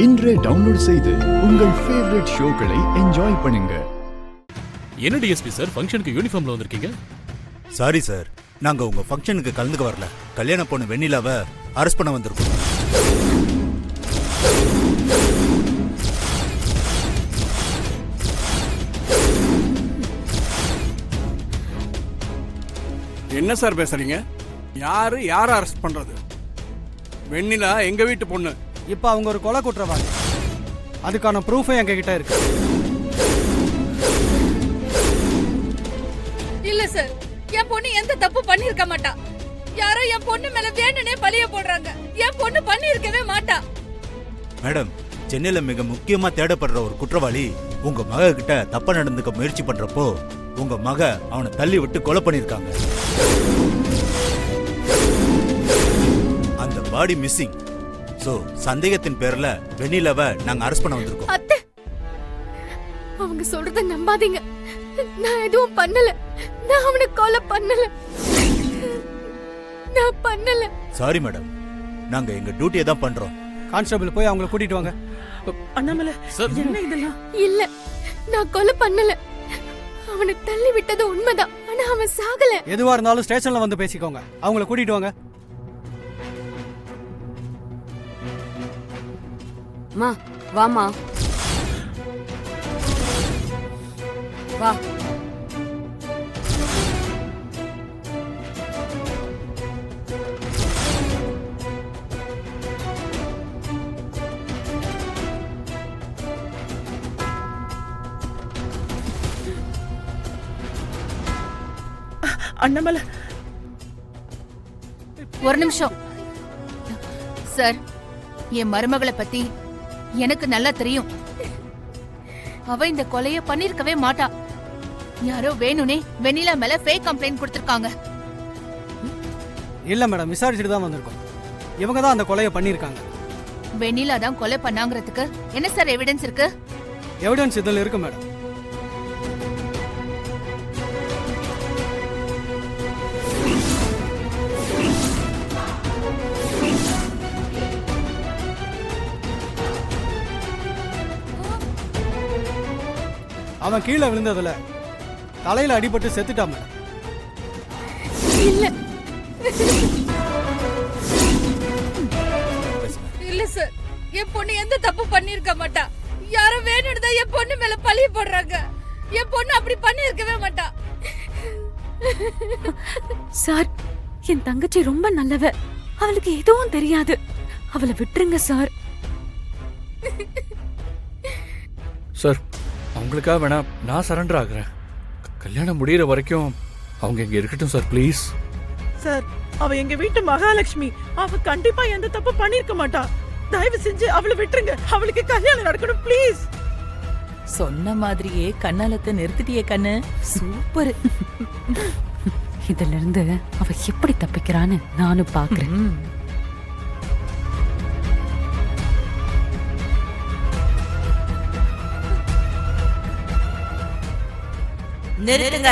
இன்றே டவுன்லோட் செய்து உங்கள் ஃபேவரட் ஷோக்களை என்ஜாய் பண்ணுங்க. என்ன டிஎஸ்பி சார், ஃபங்க்ஷனுக்கு யூனிஃபார்ம்ல வந்திருக்கீங்க? சாரி சார், நாங்க உங்க ஃபங்க்ஷனுக்கு கலந்துக்க வரல. கல்யாண பொண்ணு வெண்ணிலாவை அரெஸ்ட் பண்ண வந்திருக்கோம். என்ன சார் பேசுறீங்க? யாரை அரெஸ்ட் பண்றது? வெண்ணிலா எங்க வீட்டு பொண்ணு. இப்ப அவங்க ஒரு கொலை குற்றவாளி. அதுக்கான ப்ரூஃபும் எங்க கிட்ட இருக்கு. இல்ல சார், என் பொண்ணு எந்த தப்பு பண்ணிருக்க மாட்டா. யாரோ என் பொண்ணு மேல வேணுனே பழிய போடுறாங்க. என் பொண்ணு பண்ணிருக்கவே மாட்டா. மேடம், சென்னையில மிக முக்கியமா தேடப்படுற ஒரு குற்றவாளி உங்க மக கிட்ட தப்பா நடந்துக்க முயற்சி பண்றப்போ உங்க மக அவனை தள்ளி விட்டு கொலை பண்ணிருக்காங்க. அந்த பாடி மிஸ்ஸிங். சோ சந்தேகத்தின் பேர்ல வெண்ணிலாவை நாங்க அரெஸ்ட் பண்ண வந்திருக்கோம். அத்தை, அவங்க சொல்றத நம்பாதீங்க. நான் எதுவும் பண்ணல. நான் அவனை கொலை பண்ணல. நான் பண்ணல. சாரி மேடம், நாங்க எங்க டியூட்டியை தான் பண்றோம். கான்ஸ்டபிள் போய் அவங்களை கூட்டிட்டு வாங்க. அண்ணாமலை சார், என்ன இதெல்லாம்? இல்ல, நான் கொலை பண்ணல. அவனை தள்ளி விட்டது உண்மைதான். ஆனா அவன் சாகல. எதுவா இருந்தாலும் ஸ்டேஷன்ல வந்து பேசிக்கோங்க. அவங்கள கூட்டிட்டு வாங்க. மா வாமா வா. அண்ணாமலை, ஒரு நிமிஷம் சார். என் மருமகளை பத்தி எனக்கு நல்லா தெரியும். அவ இந்த கொலைய பண்ணிருக்கவே மாட்டா. யாரோ வேணுனே வெண்ணிலா மேல ஃபேக் கம்ப்ளைண்ட் கொடுத்திருக்காங்க. இல்ல மேடம், விசாரிச்சுட்டு தான் வந்திருக்கோம். இவங்க தான் அந்த கொலையை பண்ணிருக்காங்க. வெண்ணிலா தான் கொலை பண்ணாங்கிறதுக்கு என்ன சார் எவிடன்ஸ் இருக்கு? எவிடன்ஸ் இதுல இருக்கு மேடம். அவன் கீழே விழுந்ததுல தலையில அடிபட்டு செத்துட்டான் மேடம். இல்ல இல்ல சார், என் பொண்ணு எந்த தப்பு பண்ணிருக்க மாட்டா. யாரோ வேணும்னு தான் என் பொண்ணு மேல பழிய போடுறாங்க. என் பொண்ணு அப்படி பண்ணிருக்கவே மாட்டா. சார், என் தங்கச்சி ரொம்ப நல்லவ. அவளுக்கு எதுவும் தெரியாது. அவளை விட்டுருங்க சார். சார், அவங்களுக்காக வேணா நான் சரண்டர் ஆகுறேன். கல்யாணம் முடியற வரைக்கும் அவங்க இங்க இருக்கட்டும் சார், ப்ளீஸ். சார், அவ எங்க வீட்டு மகாலட்சுமி. அவ கண்டிப்பா எந்த தப்பு பண்ணிருக்க மாட்டா. தயவு செஞ்சு அவளை விட்டுருங்க. அவளுக்கு கல்யாணம் நடக்கணும், ப்ளீஸ். சொன்ன மாதிரியே கண்ணாலத்தை நிறுத்திட்டியே கண்ணு. சூப்பர். இதுல இருந்து அவ எப்படி தப்பிக்கிறான்னு நானும் பாக்குறேன். நிறுத்துங்க.